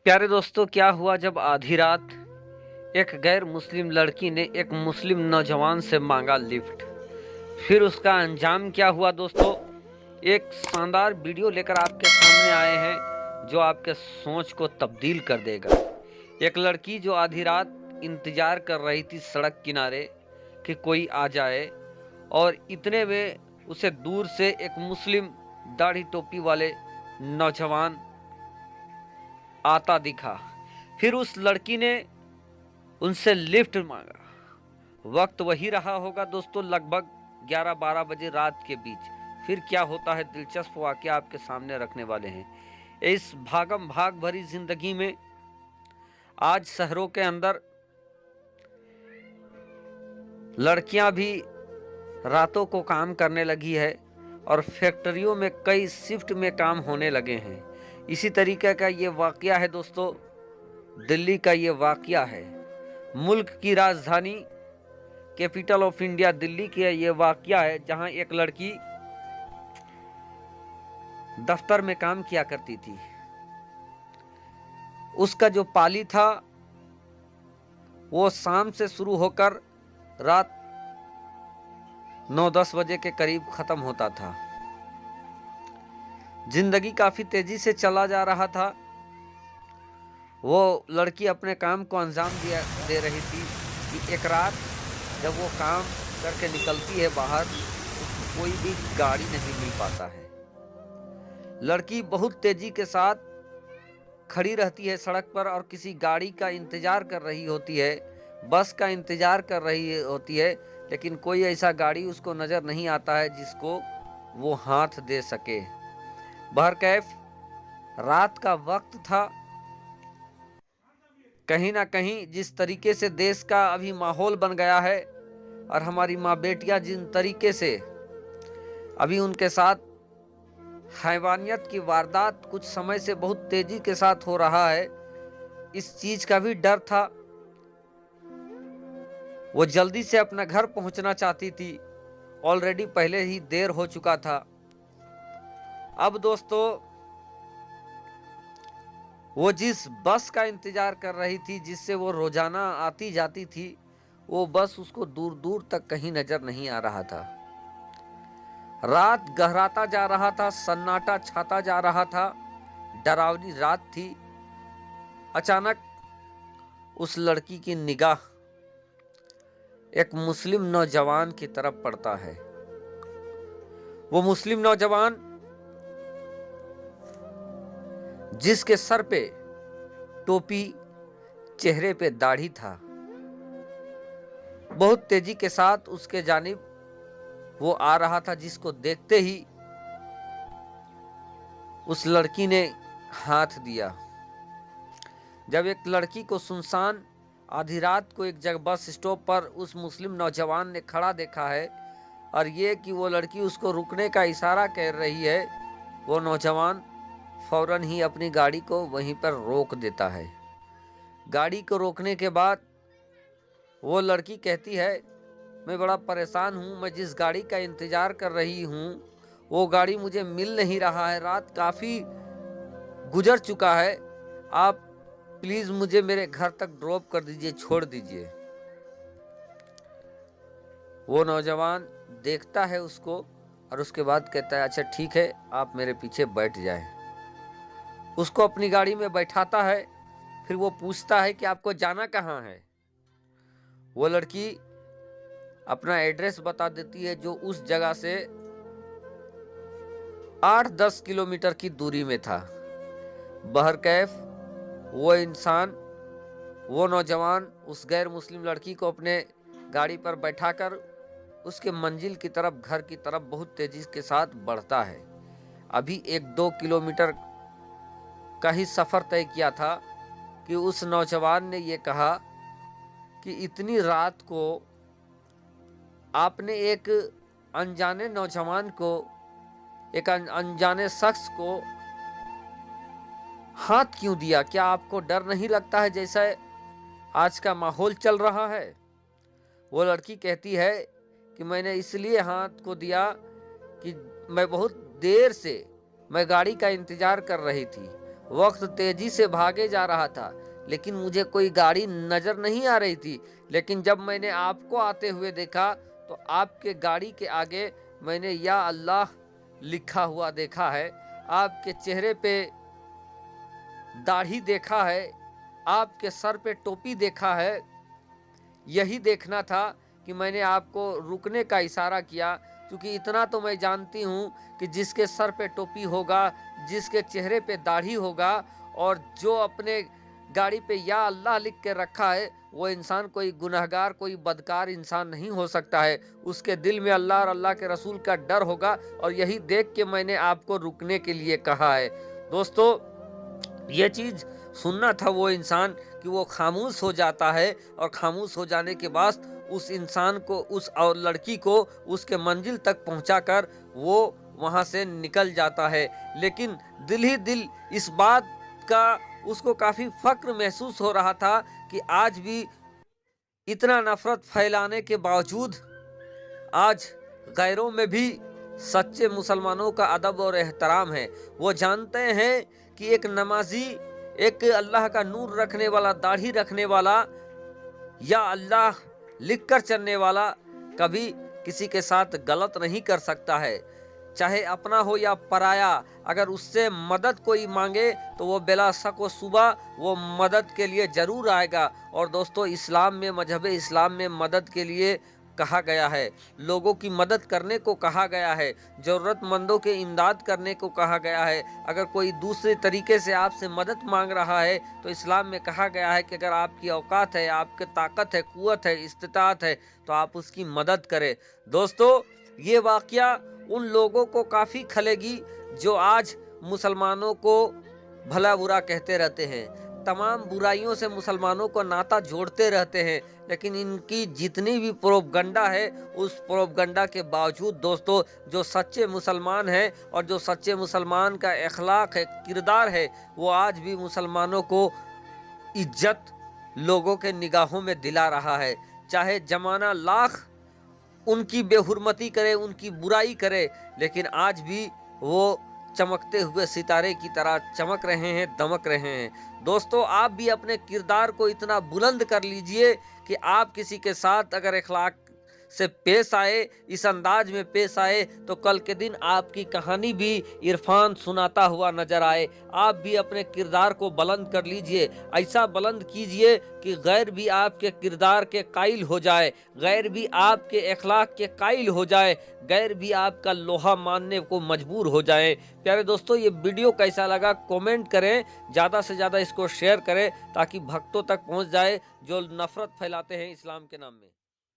प्यारे दोस्तों, क्या हुआ जब आधी रात एक गैर मुस्लिम लड़की ने एक मुस्लिम नौजवान से मांगा लिफ्ट। फिर उसका अंजाम क्या हुआ दोस्तों? एक शानदार वीडियो लेकर आपके सामने आए हैं जो आपके सोच को तब्दील कर देगा। एक लड़की जो आधी रात इंतजार कर रही थी सड़क किनारे कि कोई आ जाए, और इतने में उसे दूर से एक मुस्लिम दाढ़ी टोपी वाले नौजवान आता दिखा। फिर उस लड़की ने उनसे लिफ्ट मांगा। वक्त वही रहा होगा दोस्तों, लगभग 11-12 बजे रात के बीच। फिर क्या होता है, दिलचस्प वाकया आपके सामने रखने वाले हैं। इस भागम भाग भरी जिंदगी में आज शहरों के अंदर लड़कियां भी रातों को काम करने लगी है और फैक्ट्रियों में कई शिफ्ट में काम होने लगे हैं। इसी तरीके का ये वाकया है दोस्तों, दिल्ली का ये वाकया है। मुल्क की राजधानी कैपिटल ऑफ इंडिया दिल्ली की ये वाकया है, जहां एक लड़की दफ्तर में काम किया करती थी। उसका जो पाली था वो शाम से शुरू होकर रात 9-10 बजे के करीब खत्म होता था। जिंदगी काफी तेजी से चला जा रहा था। वो लड़की अपने काम को अंजाम दे रही थी कि एक रात जब वो काम करके निकलती है बाहर, उसको कोई भी गाड़ी नहीं मिल पाता है। लड़की बहुत तेजी के साथ खड़ी रहती है सड़क पर और किसी गाड़ी का इंतजार कर रही होती है, बस का इंतजार कर रही होती है, लेकिन कोई ऐसा गाड़ी उसको नजर नहीं आता है जिसको वो हाथ दे सके। बहरकैफ रात का वक्त था। कहीं ना कहीं जिस तरीके से देश का अभी माहौल बन गया है और हमारी माँ बेटियां जिन तरीके से अभी उनके साथ हैवानियत की वारदात कुछ समय से बहुत तेजी के साथ हो रहा है, इस चीज का भी डर था। वो जल्दी से अपना घर पहुंचना चाहती थी, ऑलरेडी पहले ही देर हो चुका था। अब दोस्तों, वो जिस बस का इंतजार कर रही थी, जिससे वो रोजाना आती जाती थी, वो बस उसको दूर दूर तक कहीं नजर नहीं आ रहा था। रात गहराता जा रहा था, सन्नाटा छाता जा रहा था, डरावनी रात थी। अचानक उस लड़की की निगाह एक मुस्लिम नौजवान की तरफ पड़ता है। वो मुस्लिम नौजवान जिसके सर पे टोपी, चेहरे पे दाढ़ी था, बहुत तेजी के साथ उसके जानिब वो आ रहा था, जिसको देखते ही उस लड़की ने हाथ दिया। जब एक लड़की को सुनसान आधी रात को एक जगह बस स्टॉप पर उस मुस्लिम नौजवान ने खड़ा देखा है और ये कि वो लड़की उसको रुकने का इशारा कर रही है, वो नौजवान फौरन ही अपनी गाड़ी को वहीं पर रोक देता है। गाड़ी को रोकने के बाद वो लड़की कहती है, मैं बड़ा परेशान हूँ, मैं जिस गाड़ी का इंतजार कर रही हूँ वो गाड़ी मुझे मिल नहीं रहा है, रात काफ़ी गुजर चुका है, आप प्लीज़ मुझे मेरे घर तक ड्रॉप कर दीजिए, छोड़ दीजिए। वो नौजवान देखता है उसको और उसके बाद कहता है, अच्छा ठीक है, आप मेरे पीछे बैठ जाएं। उसको अपनी गाड़ी में बैठाता है। फिर वो पूछता है कि आपको जाना कहाँ है। वो लड़की अपना एड्रेस बता देती है, जो उस जगह से 8-10 किलोमीटर की दूरी में था। बहरकैफ वो इंसान, वो नौजवान उस गैर मुस्लिम लड़की को अपने गाड़ी पर बैठाकर उसके मंजिल की तरफ, घर की तरफ बहुत तेजी के साथ बढ़ता है। अभी 1-2 किलोमीटर का ही सफ़र तय किया था कि उस नौजवान ने ये कहा कि इतनी रात को आपने एक अनजाने नौजवान को, एक अनजाने शख्स को हाथ क्यों दिया? क्या आपको डर नहीं लगता है जैसा आज का माहौल चल रहा है? वो लड़की कहती है कि मैंने इसलिए हाथ को दिया कि मैं बहुत देर से मैं गाड़ी का इंतजार कर रही थी, वक्त तेजी से भागे जा रहा था, लेकिन मुझे कोई गाड़ी नजर नहीं आ रही थी। लेकिन जब मैंने आपको आते हुए देखा तो आपके गाड़ी के आगे मैंने या अल्लाह लिखा हुआ देखा है, आपके चेहरे पे दाढ़ी देखा है, आपके सर पे टोपी देखा है। यही देखना था कि मैंने आपको रुकने का इशारा किया, क्योंकि इतना तो मैं जानती हूँ कि जिसके सर पे टोपी होगा, जिसके चेहरे पे दाढ़ी होगा और जो अपने गाड़ी पे या अल्लाह लिख के रखा है, वो इंसान कोई गुनहगार, कोई बदकार इंसान नहीं हो सकता है। उसके दिल में अल्लाह और अल्लाह के रसूल का डर होगा, और यही देख के मैंने आपको रुकने के लिए कहा है। दोस्तों, ये चीज़ सुनना था वो इंसान कि वो खामोश हो जाता है, और खामोश हो जाने के बाद उस इंसान को, उस और लड़की को उसके मंजिल तक पहुंचाकर वो वहां से निकल जाता है। लेकिन दिल ही दिल इस बात का उसको काफ़ी फ़क्र महसूस हो रहा था कि आज भी इतना नफ़रत फैलाने के बावजूद आज गैरों में भी सच्चे मुसलमानों का अदब और एहतराम है। वो जानते हैं कि एक नमाजी, एक अल्लाह का नूर रखने वाला, दाढ़ी रखने वाला या अल्लाह लिखकर चलने वाला कभी किसी के साथ गलत नहीं कर सकता है, चाहे अपना हो या पराया। अगर उससे मदद कोई मांगे तो वो बेला शक व सुबह वो मदद के लिए ज़रूर आएगा। और दोस्तों, इस्लाम में, मजहब इस्लाम में मदद के लिए कहा गया है, लोगों की मदद करने को कहा गया है, ज़रूरतमंदों के इमदाद करने को कहा गया है। अगर कोई दूसरे तरीके से आपसे मदद मांग रहा है तो इस्लाम में कहा गया है कि अगर आपकी औकात है, आपके ताकत है, कुव्वत है, इस्तिताअत है, तो आप उसकी मदद करें। दोस्तों, ये वाक़या उन लोगों को काफ़ी खलेगी जो आज मुसलमानों को भला बुरा कहते रहते हैं, तमाम बुराइयों से मुसलमानों को नाता जोड़ते रहते हैं। लेकिन इनकी जितनी भी प्रोपगंडा है, उस प्रोपगंडा के बावजूद दोस्तों, जो सच्चे मुसलमान हैं और जो सच्चे मुसलमान का अखलाक है, किरदार है, वो आज भी मुसलमानों को इज्जत लोगों के निगाहों में दिला रहा है। चाहे ज़माना लाख उनकी बेहुरमती करे, उनकी बुराई करे, लेकिन आज भी वो चमकते हुए सितारे की तरह चमक रहे हैं, दमक रहे हैं। दोस्तों, आप भी अपने किरदार को इतना बुलंद कर लीजिए कि आप किसी के साथ अगर अखलाक से पेश आए, इस अंदाज में पेश आए, तो कल के दिन आपकी कहानी भी इरफान सुनाता हुआ नजर आए। आप भी अपने किरदार को बुलंद कर लीजिए, ऐसा बुलंद कीजिए कि गैर भी आपके किरदार के कायल हो जाए, गैर भी आपके अखलाक के कायल हो जाए, गैर भी आपका लोहा मानने को मजबूर हो जाए। प्यारे दोस्तों, ये वीडियो कैसा लगा कमेंट करें, ज़्यादा से ज़्यादा इसको शेयर करें ताकि भक्तों तक पहुंच जाए जो नफरत फैलाते हैं इस्लाम के नाम में।